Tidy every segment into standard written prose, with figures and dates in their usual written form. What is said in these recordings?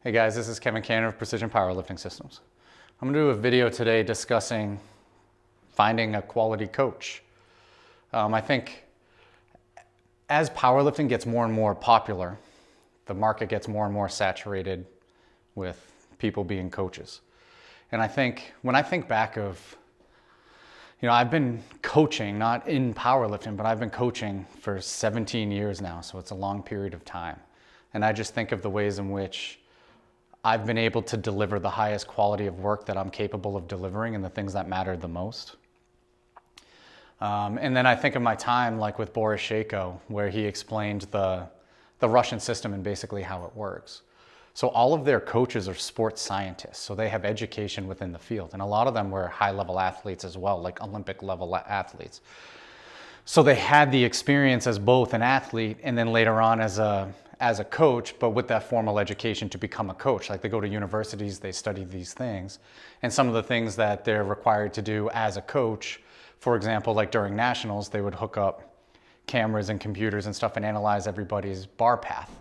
Hey guys, this is Kevin Cannon of Precision Powerlifting Systems. I'm going to do a video today discussing finding a quality coach. I think as powerlifting gets more and more popular, the market gets more and more saturated with people being coaches. And I think when I think back of, I've been coaching, not in powerlifting, but I've been coaching for 17 years now, so it's a long period of time. And I just think of the ways in which I've been able to deliver the highest quality of work that I'm capable of delivering and the things that matter the most. And then I think of my time like with Boris Shako, where he explained the Russian system and basically how it works. So all of their coaches are sports scientists, so they have education within the field. And a lot of them were high-level athletes as well, like Olympic-level athletes. So they had the experience as both an athlete and then later on as a coach, but with that formal education to become a coach. Like they go to universities, they study these things. And some of the things that they're required to do as a coach, for example, like during nationals, they would hook up cameras and computers and stuff and analyze everybody's bar path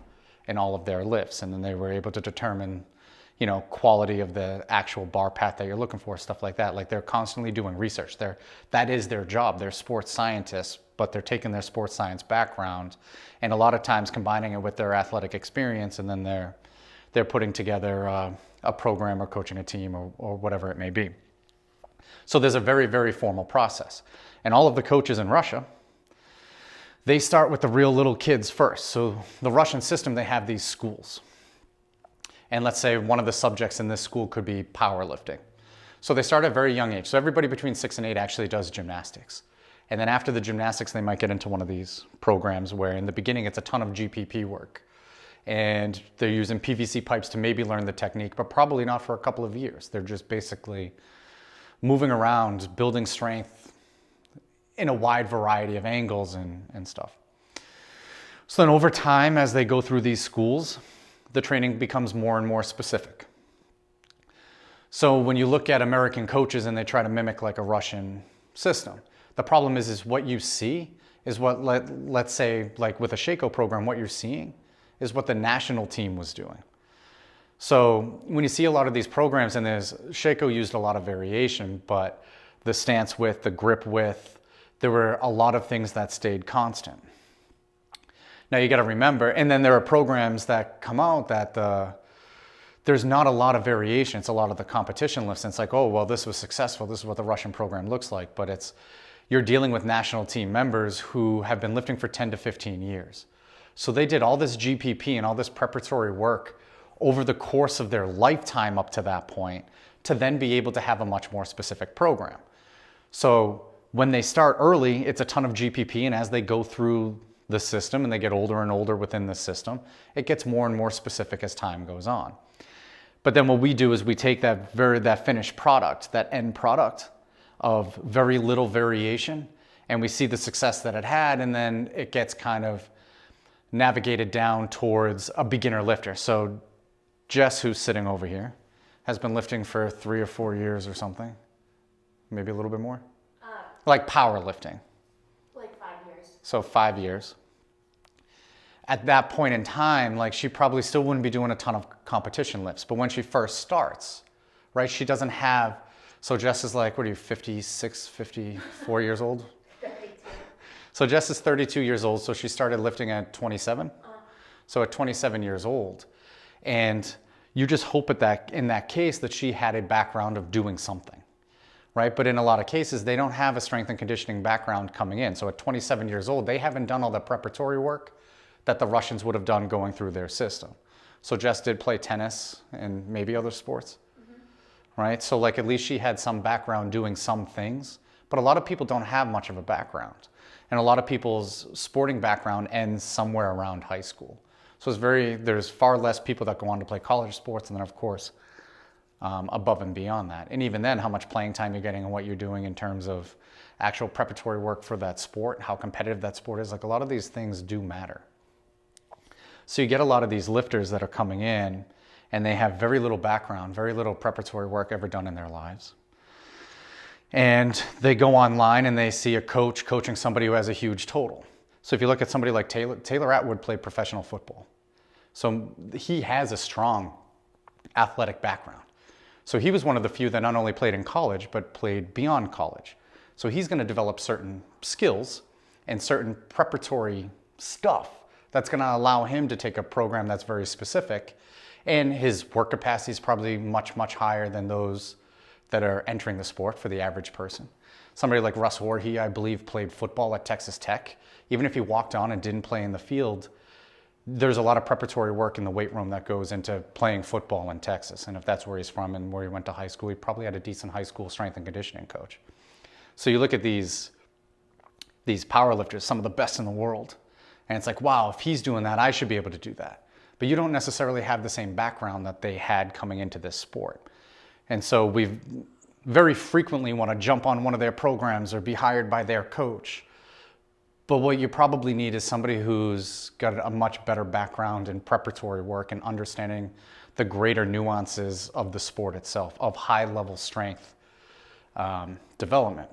in all of their lifts. And then they were able to determine, quality of the actual bar path that you're looking for, stuff like that. Like they're constantly doing research. That is their job. They're sports scientists, but they're taking their sports science background and a lot of times combining it with their athletic experience, and then they're putting together a program or coaching a team or whatever it may be. So there's a very, very formal process. And all of the coaches in Russia, they start with the real little kids first. So the Russian system, they have these schools. And let's say one of the subjects in this school could be powerlifting. So they start at a very young age. So everybody between 6 and 8 actually does gymnastics. And then after the gymnastics, they might get into one of these programs where in the beginning, it's a ton of GPP work. And they're using PVC pipes to maybe learn the technique, but probably not for a couple of years. They're just basically moving around, building strength in a wide variety of angles and stuff. So then over time, as they go through these schools, the training becomes more and more specific. So when you look at American coaches and they try to mimic like a Russian system, the problem is what you see is what, let's say like with a Shako program, what you're seeing is what the national team was doing. So when you see a lot of these programs, and Shako used a lot of variation, but the stance width, the grip width, there were a lot of things that stayed constant. Now you got to remember, and then there are programs that come out that there's not a lot of variation. It's a lot of the competition lifts. And it's like, oh, well, this was successful. This is what the Russian program looks like. But you're dealing with national team members who have been lifting for 10 to 15 years. So they did all this GPP and all this preparatory work over the course of their lifetime up to that point to then be able to have a much more specific program. So when they start early, it's a ton of GPP. And as they go through the system and they get older and older within the system, it gets more and more specific as time goes on. But then what we do is we take that finished product, that end product of very little variation, and we see the success that it had, and then it gets kind of navigated down towards a beginner lifter. So Jess, who's sitting over here, has been lifting for 3 or 4 years or something, maybe a little bit more, like powerlifting. Like 5 years. So 5 years. At that point in time, like she probably still wouldn't be doing a ton of competition lifts. But when she first starts, right, she doesn't have, so Jess is like, what are you, 56, 54 years old? 32. So Jess is 32 years old, so she started lifting at 27. So at 27 years old. And you just hope in that case that she had a background of doing something. Right? But in a lot of cases, they don't have a strength and conditioning background coming in. So at 27 years old, they haven't done all the preparatory work that the Russians would have done going through their system. So Jess did play tennis and maybe other sports, right? So like at least she had some background doing some things, but a lot of people don't have much of a background. And a lot of people's sporting background ends somewhere around high school. So there's far less people that go on to play college sports, and then of course, above and beyond that. And even then, how much playing time you're getting and what you're doing in terms of actual preparatory work for that sport, how competitive that sport is, like a lot of these things do matter. So you get a lot of these lifters that are coming in and they have very little background, very little preparatory work ever done in their lives. And they go online and they see a coach coaching somebody who has a huge total. So if you look at somebody like Taylor Atwood played professional football. So he has a strong athletic background. So he was one of the few that not only played in college, but played beyond college. So he's going to develop certain skills and certain preparatory stuff that's going to allow him to take a program that's very specific. And his work capacity is probably much, much higher than those that are entering the sport for the average person. Somebody like Russ Orhii, I believe, played football at Texas Tech. Even if he walked on and didn't play in the field, there's a lot of preparatory work in the weight room that goes into playing football in Texas. And if that's where he's from and where he went to high school, he probably had a decent high school strength and conditioning coach. So you look at these powerlifters, some of the best in the world, and it's like, wow, if he's doing that, I should be able to do that. But you don't necessarily have the same background that they had coming into this sport. And so we very frequently want to jump on one of their programs or be hired by their coach. But what you probably need is somebody who's got a much better background in preparatory work and understanding the greater nuances of the sport itself, of high-level strength development.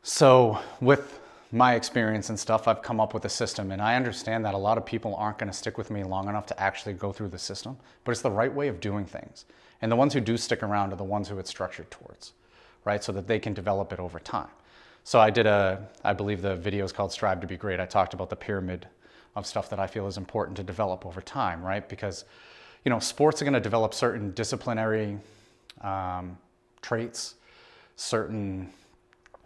So with my experience and stuff, I've come up with a system, and I understand that a lot of people aren't going to stick with me long enough to actually go through the system, but it's the right way of doing things. And the ones who do stick around are the ones who it's structured towards, right? So that they can develop it over time. So I believe the video is called Strive to be Great. I talked about the pyramid of stuff that I feel is important to develop over time, right? Because, sports are going to develop certain disciplinary traits, certain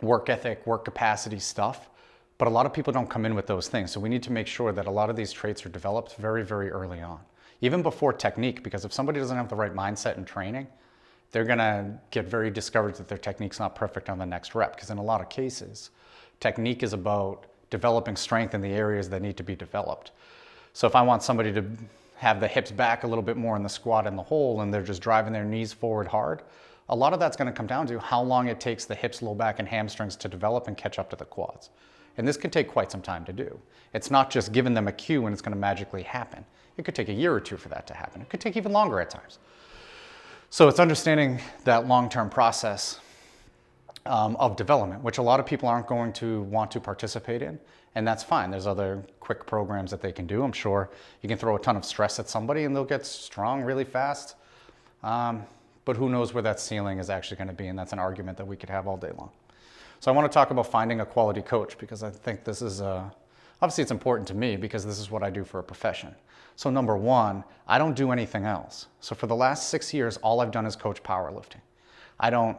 work ethic, work capacity stuff, but a lot of people don't come in with those things. So we need to make sure that a lot of these traits are developed very, very early on, even before technique, because if somebody doesn't have the right mindset and training, they're going to get very discouraged that their technique's not perfect on the next rep, because in a lot of cases, technique is about developing strength in the areas that need to be developed. So if I want somebody to have the hips back a little bit more in the squat and the hold, and they're just driving their knees forward hard, a lot of that's going to come down to how long it takes the hips, low back, and hamstrings to develop and catch up to the quads. And this can take quite some time to do. It's not just giving them a cue and it's going to magically happen. It could take a year or two for that to happen. It could take even longer at times. So it's understanding that long-term process of development, which a lot of people aren't going to want to participate in, and that's fine. There's other quick programs that they can do. I'm sure you can throw a ton of stress at somebody and they'll get strong really fast, but who knows where that ceiling is actually going to be, and that's an argument that we could have all day long. So I want to talk about finding a quality coach, because I think this is, obviously it's important to me because this is what I do for a profession. So number one, I don't do anything else. So for the last 6 years, all I've done is coach powerlifting. I don't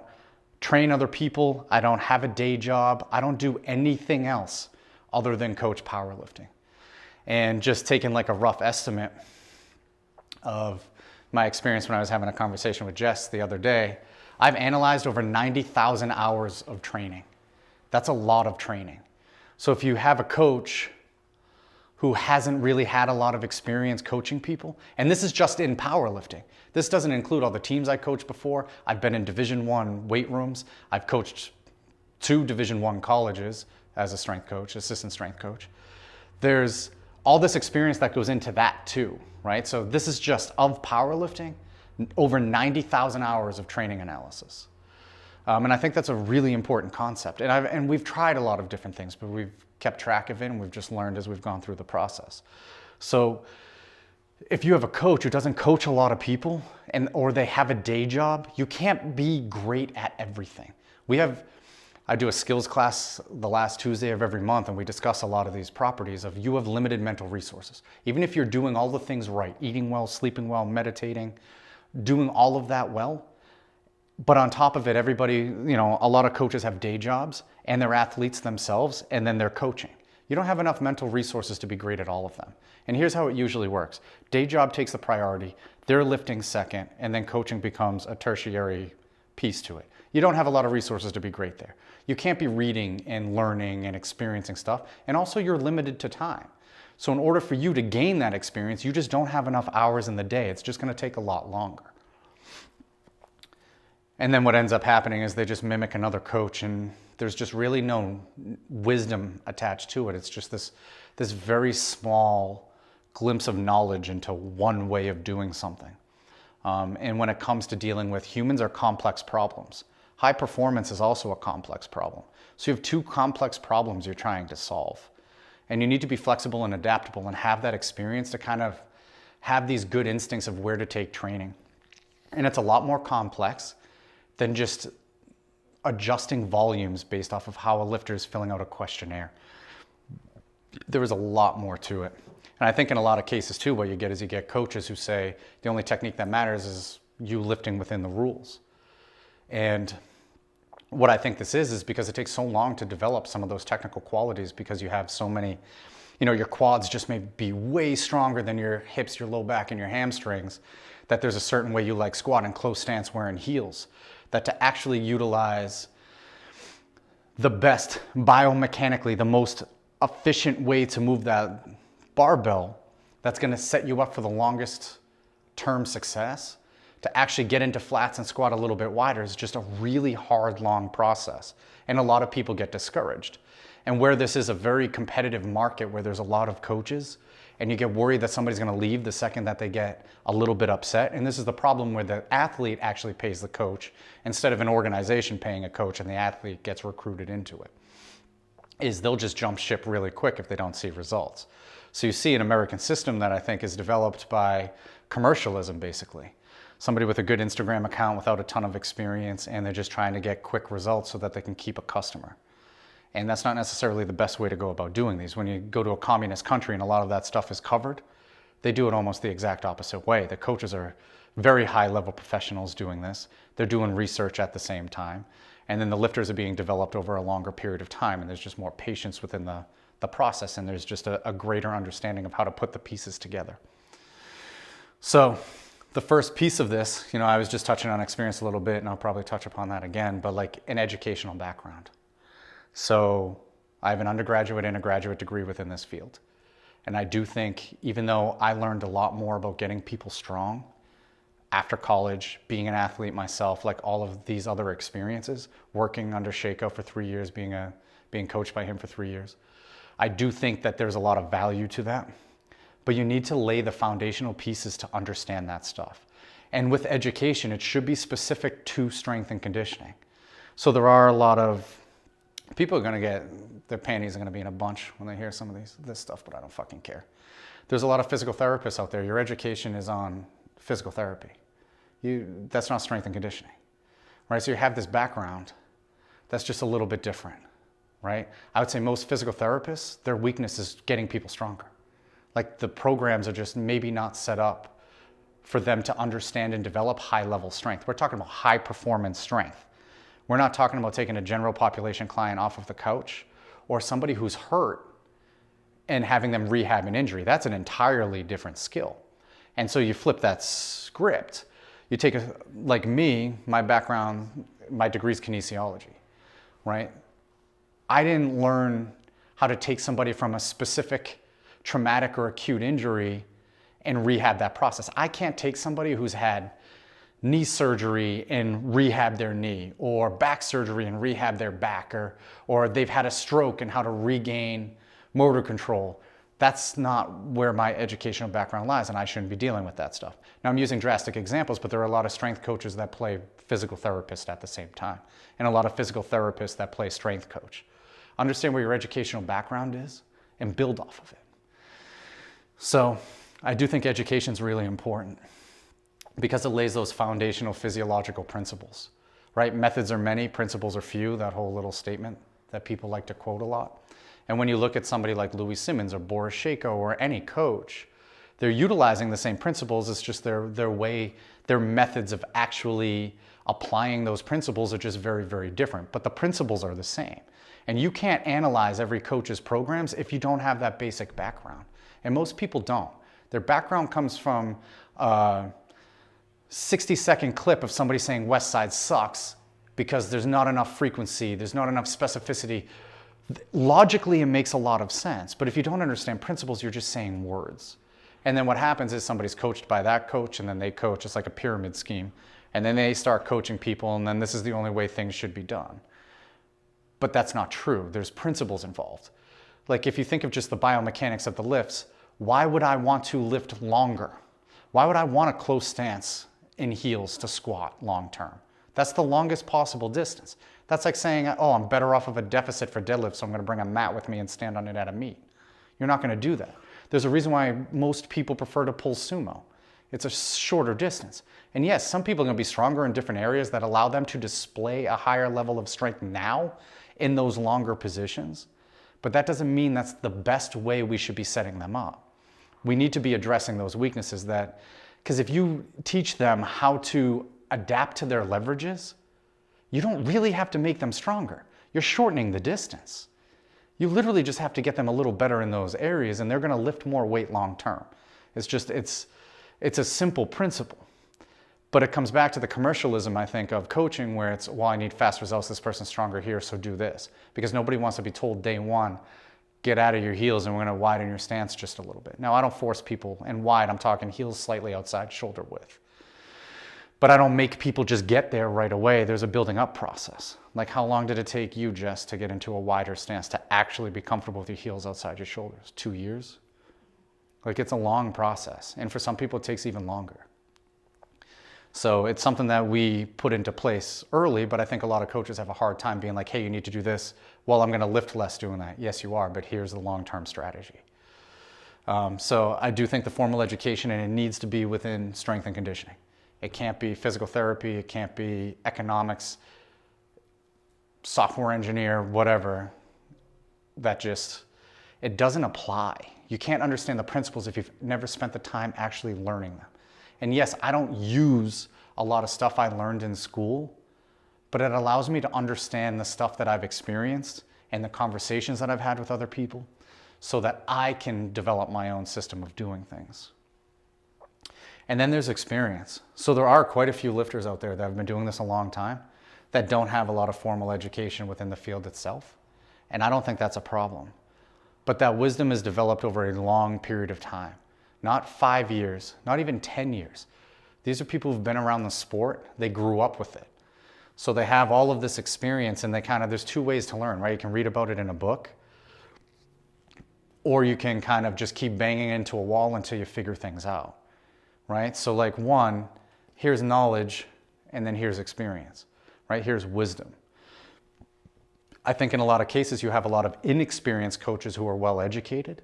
train other people. I don't have a day job. I don't do anything else other than coach powerlifting. And just taking like a rough estimate of my experience when I was having a conversation with Jess the other day, I've analyzed over 90,000 hours of training. That's a lot of training. So if you have a coach who hasn't really had a lot of experience coaching people, and this is just in powerlifting. This doesn't include all the teams I coached before. I've been in Division I weight rooms. I've coached 2 Division I colleges as a strength coach, assistant strength coach. There's all this experience that goes into that too, right? So this is just of powerlifting, over 90,000 hours of training analysis. And I think that's a really important concept. And we've tried a lot of different things, but we've kept track of it, and we've just learned as we've gone through the process. So if you have a coach who doesn't coach a lot of people, or they have a day job, you can't be great at everything. I do a skills class the last Tuesday of every month, and we discuss a lot of these properties of you have limited mental resources. Even if you're doing all the things right, eating well, sleeping well, meditating, doing all of that well, but on top of it, everybody, a lot of coaches have day jobs and they're athletes themselves, and then they're coaching. You don't have enough mental resources to be great at all of them. And here's how it usually works. Day job takes the priority, they're lifting second, and then coaching becomes a tertiary piece to it. You don't have a lot of resources to be great there. You can't be reading and learning and experiencing stuff, and also you're limited to time. So in order for you to gain that experience, you just don't have enough hours in the day. It's just going to take a lot longer. And then what ends up happening is they just mimic another coach, and there's just really no wisdom attached to it. It's just this very small glimpse of knowledge into one way of doing something. And when it comes to dealing with humans are complex problems. High performance is also a complex problem. So you have 2 complex problems you're trying to solve. And you need to be flexible and adaptable and have that experience to kind of have these good instincts of where to take training. And it's a lot more complex than just adjusting volumes based off of how a lifter is filling out a questionnaire. There is a lot more to it. And I think in a lot of cases too, what you get is you get coaches who say the only technique that matters is you lifting within the rules. And what I think this is because it takes so long to develop some of those technical qualities, because you have so many, your quads just may be way stronger than your hips, your low back, and your hamstrings, that there's a certain way you like squat in close stance wearing heels, that to actually utilize the best biomechanically, the most efficient way to move that barbell that's going to set you up for the longest term success, to actually get into flats and squat a little bit wider is just a really hard, long process. And a lot of people get discouraged. And where this is a very competitive market where there's a lot of coaches, and you get worried that somebody's going to leave the second that they get a little bit upset. And this is the problem where the athlete actually pays the coach instead of an organization paying a coach and the athlete gets recruited into it, is they'll just jump ship really quick if they don't see results. So you see an American system that I think is developed by commercialism, basically. Somebody with a good Instagram account without a ton of experience, and they're just trying to get quick results so that they can keep a customer. And that's not necessarily the best way to go about doing these. When you go to a communist country and a lot of that stuff is covered, they do it almost the exact opposite way. The coaches are very high-level professionals doing this. They're doing research at the same time. And then the lifters are being developed over a longer period of time, and there's just more patience within the process, and there's just a greater understanding of how to put the pieces together. So the first piece of this, I was just touching on experience a little bit, and I'll probably touch upon that again, but like an educational background. So I have an undergraduate and a graduate degree within this field. And I do think, even though I learned a lot more about getting people strong after college, being an athlete myself, like all of these other experiences, working under Sheiko for 3 years, being coached by him for 3 years, I do think that there's a lot of value to that. But you need to lay the foundational pieces to understand that stuff. And with education, it should be specific to strength and conditioning. So there are a lot of people are going to get, their panties are going to be in a bunch when they hear some of this stuff, but I don't fucking care. There's a lot of physical therapists out there. Your education is on physical therapy. That's not strength and conditioning, right? So you have this background that's just a little bit different, right? I would say most physical therapists, their weakness is getting people stronger. Like the programs are just maybe not set up for them to understand and develop high-level strength. We're talking about high-performance strength. We're not talking about taking a general population client off of the couch or somebody who's hurt and having them rehab an injury. That's an entirely different skill. And so you flip that script. You take like me, my background, my degree is kinesiology, right? I didn't learn how to take somebody from a specific traumatic or acute injury and rehab that process. I can't take somebody who's had knee surgery and rehab their knee, or back surgery and rehab their back, or they've had a stroke and how to regain motor control. That's not where my educational background lies, and I shouldn't be dealing with that stuff. Now, I'm using drastic examples, but there are a lot of strength coaches that play physical therapist at the same time, and a lot of physical therapists that play strength coach. Understand where your educational background is and build off of it. So I do think education is really important, because it lays those foundational physiological principles, right? Methods are many, principles are few, that whole little statement that people like to quote a lot. And when you look at somebody like Louis Simmons or Boris Sheiko or any coach, they're utilizing the same principles. It's just their way, their methods of actually applying those principles are just very, very different. But the principles are the same. And you can't analyze every coach's programs if you don't have that basic background. And most people don't. Their background comes from 60-second clip of somebody saying West Side sucks because there's not enough frequency, there's not enough specificity. Logically, it makes a lot of sense, but if you don't understand principles, you're just saying words. And then what happens is somebody's coached by that coach, and then they coach. It's like a pyramid scheme. And then they start coaching people, and then this is the only way things should be done. But that's not true. There's principles involved. Like if you think of just the biomechanics of the lifts, why would I want to lift longer? Why would I want a close stance in heels to squat long term? That's the longest possible distance. That's like saying, oh, I'm better off of a deficit for deadlift, so I'm going to bring a mat with me and stand on it at a meet. You're not going to do that. There's a reason why most people prefer to pull sumo. It's a shorter distance. And yes, some people are going to be stronger in different areas that allow them to display a higher level of strength now in those longer positions. But that doesn't mean that's the best way we should be setting them up. We need to be addressing those weaknesses because if you teach them how to adapt to their leverages, you don't really have to make them stronger. You're shortening the distance. You literally just have to get them a little better in those areas, and they're going to lift more weight long term. It's a simple principle. But it comes back to the commercialism, I think, of coaching, where it's, well, I need fast results, this person's stronger here, so do this. Because nobody wants to be told day one, get out of your heels and we're going to widen your stance just a little bit. Now, I don't force people, and wide, I'm talking heels slightly outside shoulder width. But I don't make people just get there right away. There's a building up process. Like, how long did it take you, Jess, to get into a wider stance, to actually be comfortable with your heels outside your shoulders? 2 years? Like, it's a long process. And for some people, it takes even longer. So it's something that we put into place early, but I think a lot of coaches have a hard time being like, hey, you need to do this. Well, I'm going to lift less doing that. Yes, you are, but here's the long-term strategy. So I do think the formal education, and it needs to be within strength and conditioning. It can't be physical therapy. It can't be economics, software engineer, whatever. It doesn't apply. You can't understand the principles if you've never spent the time actually learning them. And yes, I don't use a lot of stuff I learned in school, but it allows me to understand the stuff that I've experienced and the conversations that I've had with other people so that I can develop my own system of doing things. And then there's experience. So there are quite a few lifters out there that have been doing this a long time that don't have a lot of formal education within the field itself. And I don't think that's a problem. But that wisdom is developed over a long period of time. Not 5 years, not even 10 years. These are people who've been around the sport. They grew up with it. So they have all of this experience, and there's two ways to learn, right? You can read about it in a book, or you can kind of just keep banging into a wall until you figure things out, right? So like one, here's knowledge, and then here's experience, right? Here's wisdom. I think in a lot of cases you have a lot of inexperienced coaches who are well educated,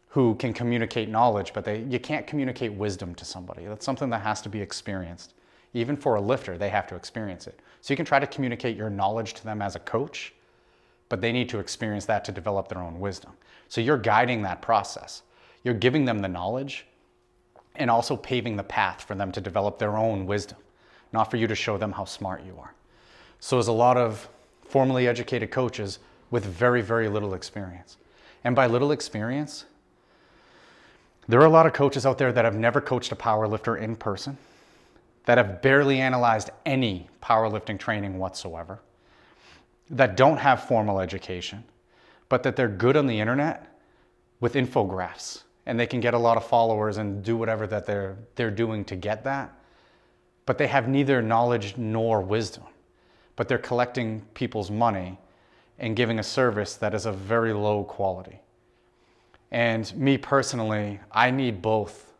who can communicate knowledge, but you can't communicate wisdom to somebody. That's something that has to be experienced. Even for a lifter, they have to experience it. So you can try to communicate your knowledge to them as a coach, but they need to experience that to develop their own wisdom. So you're guiding that process. You're giving them the knowledge and also paving the path for them to develop their own wisdom, not for you to show them how smart you are. So there's a lot of formally educated coaches with very, very little experience. And by little experience, there are a lot of coaches out there that have never coached a powerlifter in person, that have barely analyzed any powerlifting training whatsoever, that don't have formal education, but that they're good on the internet with infographics, and they can get a lot of followers and do whatever that they're doing to get that, but they have neither knowledge nor wisdom, but they're collecting people's money and giving a service that is of very low quality. And me personally, I need both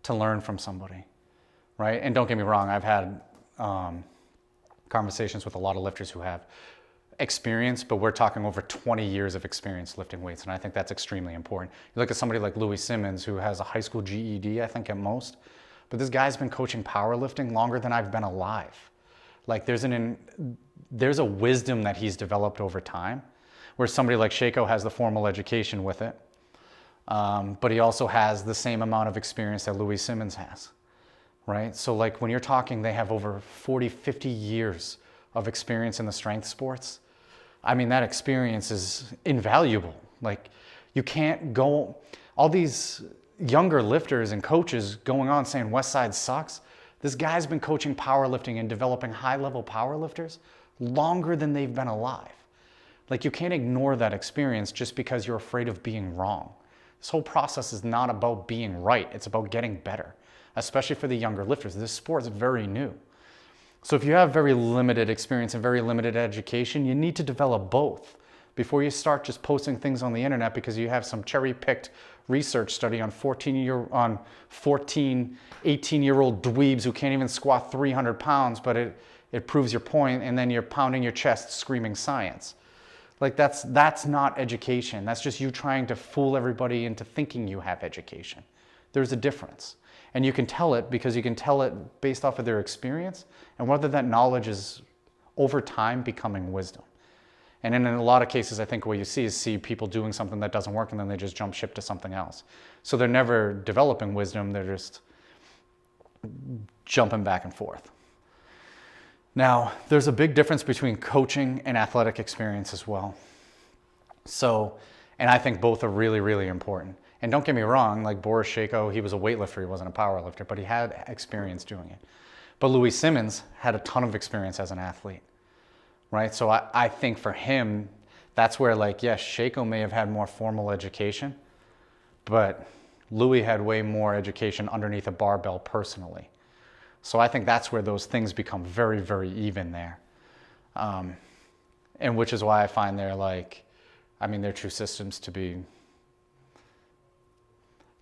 to learn from somebody, right? And don't get me wrong, I've had conversations with a lot of lifters who have experience, but we're talking over 20 years of experience lifting weights, and I think that's extremely important. You look at somebody like Louis Simmons, who has a high school GED, I think at most, but this guy's been coaching powerlifting longer than I've been alive. Like there's a wisdom that he's developed over time, where somebody like Sheiko has the formal education with it. But he also has the same amount of experience that Louis Simmons has, right? So like when you're talking, they have over 40, 50 years of experience in the strength sports. I mean, that experience is invaluable. Like you can't go, all these younger lifters and coaches going on saying Westside sucks. This guy's been coaching powerlifting and developing high-level powerlifters longer than they've been alive. Like you can't ignore that experience just because you're afraid of being wrong. This whole process is not about being right. It's about getting better, especially for the younger lifters. This sport is very new. So if you have very limited experience and very limited education, you need to develop both before you start just posting things on the internet because you have some cherry-picked research study on 14, 18-year-old dweebs who can't even squat 300 pounds, but it proves your point, and then you're pounding your chest screaming science. Like that's not education. That's just you trying to fool everybody into thinking you have education. There's a difference. And you can tell it because you can tell it based off of their experience and whether that knowledge is over time becoming wisdom. And in a lot of cases, I think what you see people doing something that doesn't work and then they just jump ship to something else. So they're never developing wisdom, they're just jumping back and forth. Now, there's a big difference between coaching and athletic experience as well. So, and I think both are really, really important. And don't get me wrong, like Boris Shako, he was a weightlifter, he wasn't a power lifter, but he had experience doing it. But Louis Simmons had a ton of experience as an athlete, right? So I think for him, that's where like, yes, Shako may have had more formal education, but Louis had way more education underneath a barbell personally. So I think that's where those things become very, very even there. And which is why I find their true systems to be,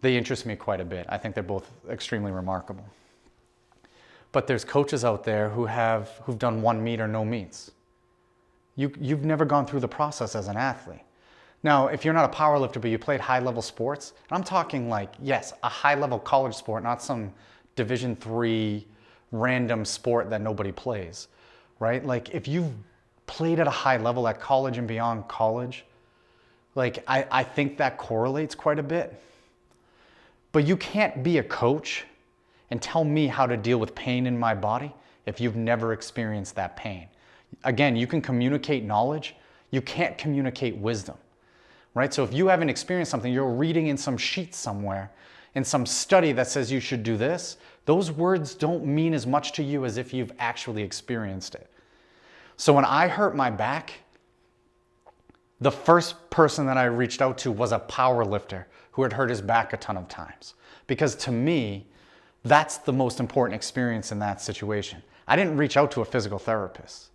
they interest me quite a bit. I think they're both extremely remarkable. But there's coaches out there who've done one meet or no meets. You've never gone through the process as an athlete. Now, if you're not a power lifter, but you played high-level sports, and I'm talking like, yes, a high-level college sport, not some Division III random sport that nobody plays, right? Like if you've played at a high level at college and beyond college, like I think that correlates quite a bit. But you can't be a coach and tell me how to deal with pain in my body if you've never experienced that pain. Again, you can communicate knowledge, you can't communicate wisdom, right? So if you haven't experienced something, you're reading in some sheet somewhere, in some study that says you should do this, those words don't mean as much to you as if you've actually experienced it. So when I hurt my back, the first person that I reached out to was a power lifter who had hurt his back a ton of times. Because to me, that's the most important experience in that situation. I didn't reach out to a physical therapist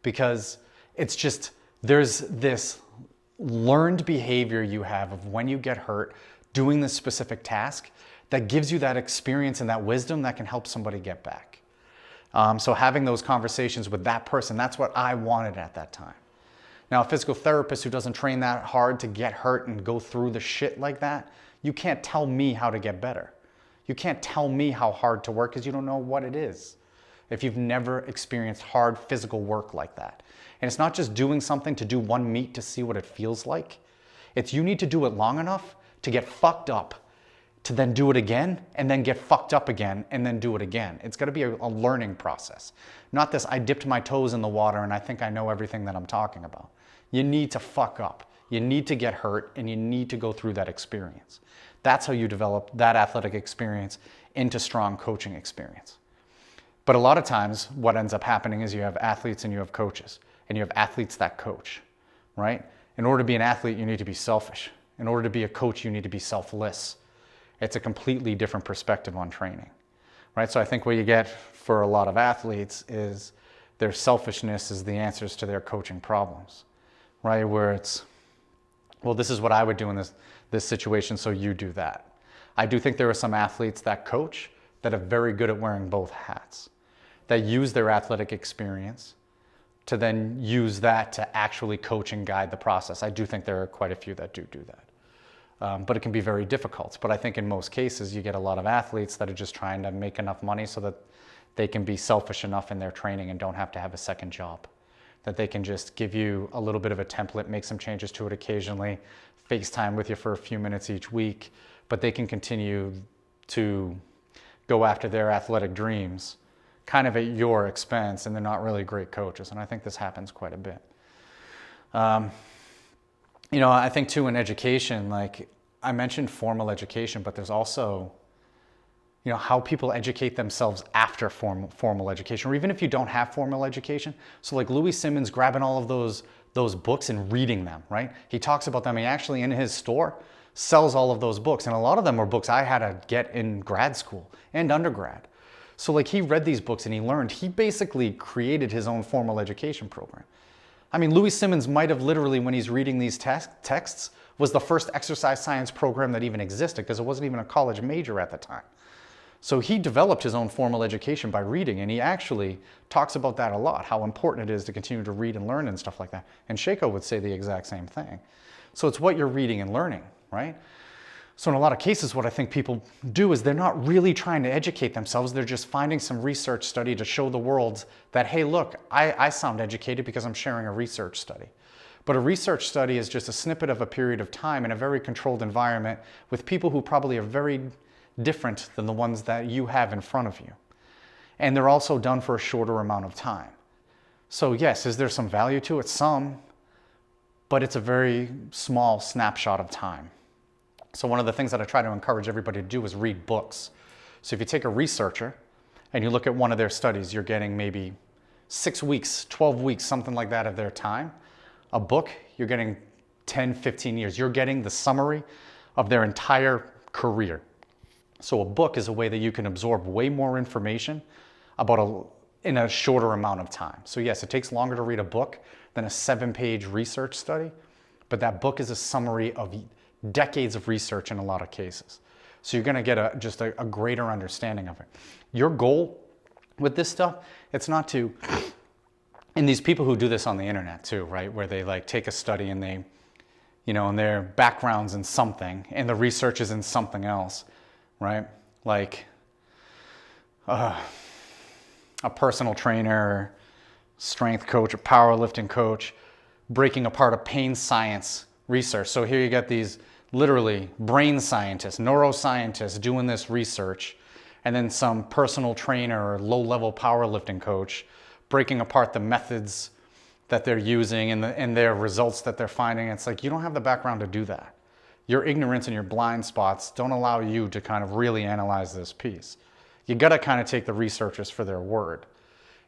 because it's just, there's this learned behavior you have of when you get hurt doing this specific task that gives you that experience and that wisdom that can help somebody get back. So having those conversations with that person, that's what I wanted at that time. Now, a physical therapist who doesn't train that hard to get hurt and go through the shit like that, you can't tell me how to get better. You can't tell me how hard to work because you don't know what it is if you've never experienced hard physical work like that. And it's not just doing something to do one meet to see what it feels like. It's you need to do it long enough to get fucked up, to then do it again, and then get fucked up again, and then do it again. It's got to be a learning process. Not this, I dipped my toes in the water and I think I know everything that I'm talking about. You need to fuck up. You need to get hurt, and you need to go through that experience. That's how you develop that athletic experience into strong coaching experience. But a lot of times, what ends up happening is you have athletes and you have coaches, and you have athletes that coach, right? In order to be an athlete, you need to be selfish. In order to be a coach, you need to be selfless. It's a completely different perspective on training, right? So I think what you get for a lot of athletes is their selfishness is the answers to their coaching problems, right? Where it's, well, this is what I would do in this situation, so you do that. I do think there are some athletes that coach that are very good at wearing both hats, that use their athletic experience to then use that to actually coach and guide the process. I do think there are quite a few that do that. But it can be very difficult. But I think in most cases, you get a lot of athletes that are just trying to make enough money so that they can be selfish enough in their training and don't have to have a second job. That they can just give you a little bit of a template, make some changes to it occasionally, FaceTime with you for a few minutes each week, but they can continue to go after their athletic dreams kind of at your expense, and they're not really great coaches. And I think this happens quite a bit. I think too in education, like I mentioned formal education, but there's also, how people educate themselves after formal education, or even if you don't have formal education. So like Louis Simmons grabbing all of those books and reading them, right? He talks about them. He actually in his store sells all of those books. And a lot of them were books I had to get in grad school and undergrad. So like he read these books and he learned, he basically created his own formal education program. I mean, Louis Simmons might have literally, when he's reading these texts, was the first exercise science program that even existed because it wasn't even a college major at the time. So he developed his own formal education by reading, and he actually talks about that a lot, how important it is to continue to read and learn and stuff like that. And Sheiko would say the exact same thing. So it's what you're reading and learning, right? So in a lot of cases, what I think people do is they're not really trying to educate themselves. They're just finding some research study to show the world that, hey, look, I sound educated because I'm sharing a research study. But a research study is just a snippet of a period of time in a very controlled environment with people who probably are very different than the ones that you have in front of you. And they're also done for a shorter amount of time. So yes, is there some value to it? Some, but it's a very small snapshot of time. So one of the things that I try to encourage everybody to do is read books. So if you take a researcher and you look at one of their studies, you're getting maybe 6 weeks, 12 weeks, something like that of their time. A book, you're getting 10, 15 years. You're getting the summary of their entire career. So a book is a way that you can absorb way more information in a shorter amount of time. So yes, it takes longer to read a book than a 7-page research study, but that book is a summary of decades of research in a lot of cases. So you're gonna get just a greater understanding of it. Your goal with this stuff, it's not to, and these people who do this on the internet too, right? Where they like take a study and they, and their background's in something and the research is in something else. Right? Like a personal trainer, strength coach, a powerlifting coach, breaking apart a pain science research. So here you get these literally brain scientists, neuroscientists doing this research, and then some personal trainer or low-level powerlifting coach breaking apart the methods that they're using and their results that they're finding. It's like, you don't have the background to do that. Your ignorance and your blind spots don't allow you to kind of really analyze this piece. You got to kind of take the researchers for their word.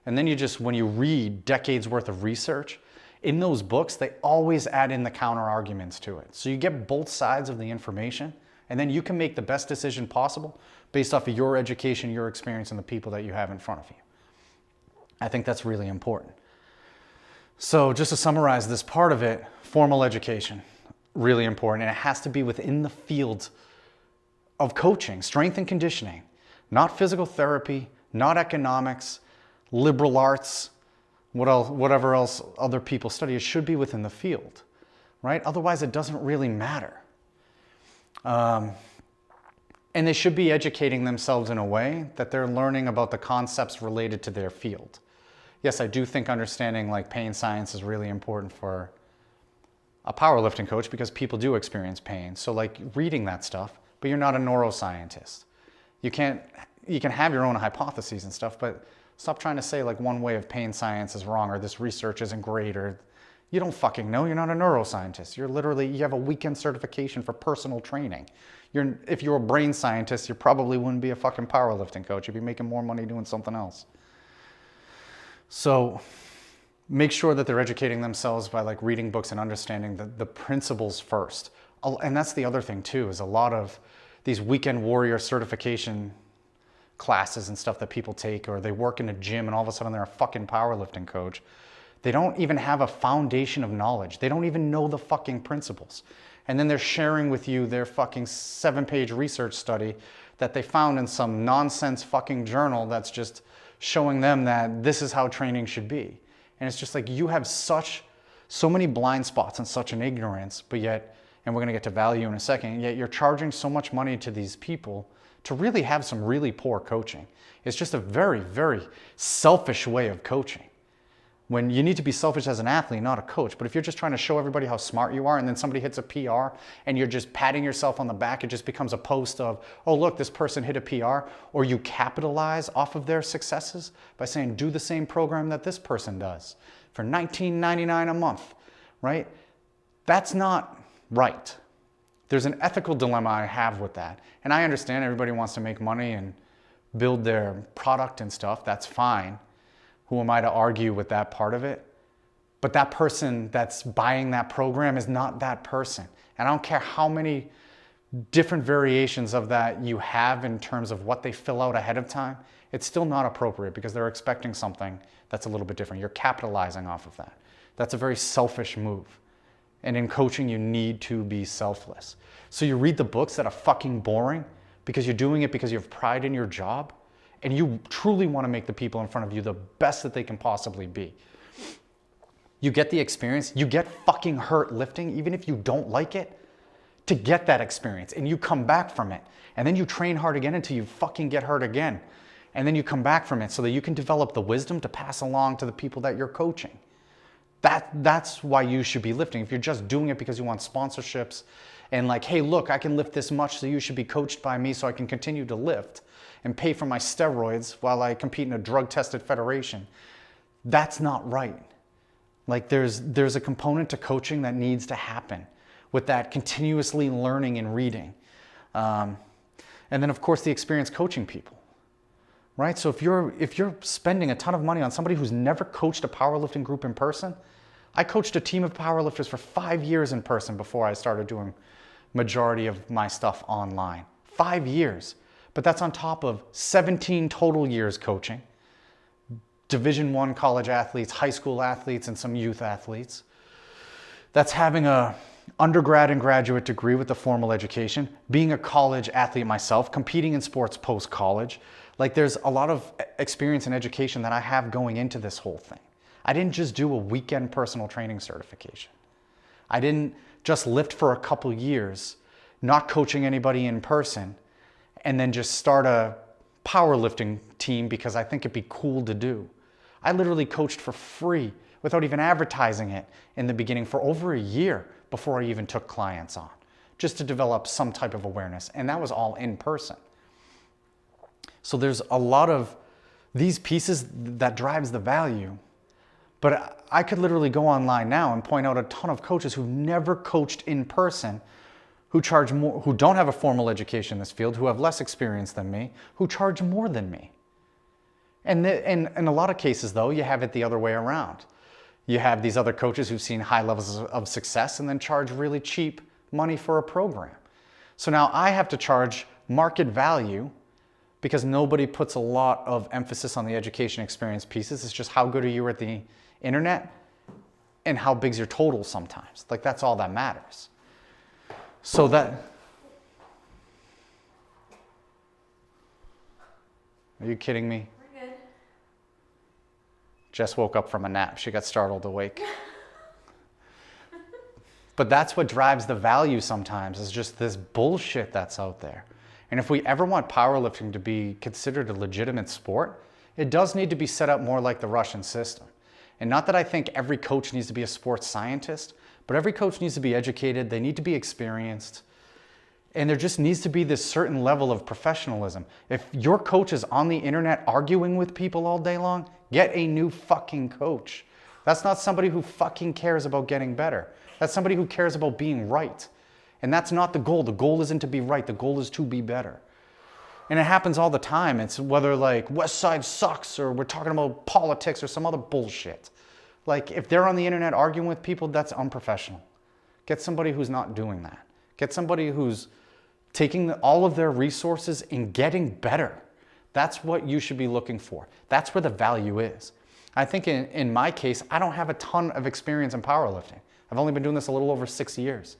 And then when you read decades worth of research, in those books, they always add in the counter arguments to it. So you get both sides of the information, and then you can make the best decision possible based off of your education, your experience, and the people that you have in front of you. I think that's really important. So just to summarize this part of it, formal education. Really important, and it has to be within the field of coaching, strength and conditioning, not physical therapy, not economics, liberal arts, whatever else other people study. It should be within the field, right? Otherwise, it doesn't really matter. And they should be educating themselves in a way that they're learning about the concepts related to their field. Yes, I do think understanding like pain science is really important for a powerlifting coach because people do experience pain. So like reading that stuff, but you're not a neuroscientist. You can have your own hypotheses and stuff, but stop trying to say like one way of pain science is wrong or this research isn't great or you don't fucking know. You're not a neuroscientist. You have a weekend certification for personal training. If you're a brain scientist, you probably wouldn't be a fucking powerlifting coach. You'd be making more money doing something else. So make sure that they're educating themselves by like reading books and understanding the principles first. And that's the other thing too, is a lot of these weekend warrior certification classes and stuff that people take, or they work in a gym and all of a sudden they're a fucking powerlifting coach. They don't even have a foundation of knowledge. They don't even know the fucking principles. And then they're sharing with you their fucking 7-page research study that they found in some nonsense fucking journal that's just showing them that this is how training should be. And it's just like you have so many blind spots and such an ignorance, but yet, and we're going to get to value in a second, yet you're charging so much money to these people to really have some really poor coaching. It's just a very, very selfish way of coaching. When you need to be selfish as an athlete, not a coach. But if you're just trying to show everybody how smart you are and then somebody hits a PR and you're just patting yourself on the back, it just becomes a post of, oh, look, this person hit a PR. Or you capitalize off of their successes by saying, do the same program that this person does for $19.99 a month, right? That's not right. There's an ethical dilemma I have with that. And I understand everybody wants to make money and build their product and stuff. That's fine. Who am I to argue with that part of it? But that person that's buying that program is not that person. And I don't care how many different variations of that you have in terms of what they fill out ahead of time. It's still not appropriate because they're expecting something that's a little bit different. You're capitalizing off of that. That's a very selfish move. And in coaching, you need to be selfless. So you read the books that are fucking boring, because you're doing it because you have pride in your job and you truly want to make the people in front of you the best that they can possibly be. You get the experience, you get fucking hurt lifting, even if you don't like it, to get that experience, and you come back from it. And then you train hard again until you fucking get hurt again. And then you come back from it so that you can develop the wisdom to pass along to the people that you're coaching. That's why you should be lifting. If you're just doing it because you want sponsorships and like, hey, look, I can lift this much, so you should be coached by me so I can continue to lift and pay for my steroids while I compete in a drug-tested federation. That's not right. Like there's a component to coaching that needs to happen with that continuously learning and reading. And then of course the experience coaching people, right? So if you're spending a ton of money on somebody who's never coached a powerlifting group in person, I coached a team of powerlifters for 5 years in person before I started doing majority of my stuff online. 5 years, but that's on top of 17 total years coaching. Division I college athletes, high school athletes, and some youth athletes. That's having a undergrad and graduate degree with a formal education, being a college athlete myself, competing in sports post-college. Like there's a lot of experience and education that I have going into this whole thing. I didn't just do a weekend personal training certification. I didn't just lift for a couple years, not coaching anybody in person, and then just start a powerlifting team because I think it'd be cool to do. I literally coached for free without even advertising it in the beginning for over a year before I even took clients on, just to develop some type of awareness. And that was all in person. So there's a lot of these pieces that drives the value. But I could literally go online now and point out a ton of coaches who've never coached in person, who charge more, who don't have a formal education in this field, who have less experience than me, who charge more than me. And in a lot of cases, though, you have it the other way around. You have these other coaches who've seen high levels of success and then charge really cheap money for a program. So now I have to charge market value because nobody puts a lot of emphasis on the education experience pieces. It's just how good are you at the internet and how big's your total sometimes. Like that's all that matters. So that... Are you kidding me? Jess woke up from a nap. She got startled awake. But that's what drives the value sometimes, is just this bullshit that's out there. And if we ever want powerlifting to be considered a legitimate sport, it does need to be set up more like the Russian system. And not that I think every coach needs to be a sports scientist, but every coach needs to be educated, they need to be experienced, and there just needs to be this certain level of professionalism. If your coach is on the internet arguing with people all day long, get a new fucking coach. That's not somebody who fucking cares about getting better. That's somebody who cares about being right. And that's not the goal. The goal isn't to be right. The goal is to be better. And it happens all the time. It's whether like West Side sucks or we're talking about politics or some other bullshit. Like if they're on the internet arguing with people, that's unprofessional. Get somebody who's not doing that. Get somebody who's taking all of their resources and getting better. That's what you should be looking for. That's where the value is. I think in my case, I don't have a ton of experience in powerlifting. I've only been doing this a little over 6 years.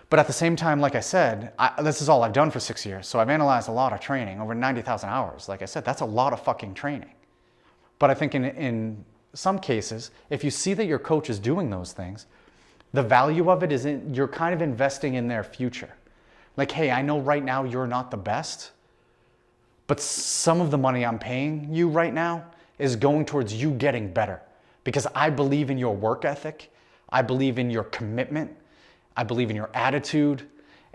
But at the same time, like I said, this is all I've done for 6 years. So I've analyzed a lot of training, over 90,000 hours. Like I said, that's a lot of fucking training. But I think in some cases, if you see that your coach is doing those things, the value of it is you're kind of investing in their future. Like, hey, I know right now you're not the best, but some of the money I'm paying you right now is going towards you getting better because I believe in your work ethic. I believe in your commitment. I believe in your attitude.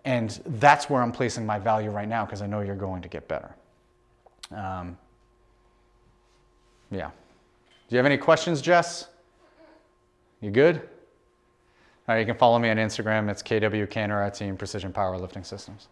And that's where I'm placing my value right now because I know you're going to get better. Yeah. Do you have any questions, Jess? You good? All right, you can follow me on Instagram. It's KW Canner, our team, Precision Powerlifting Systems.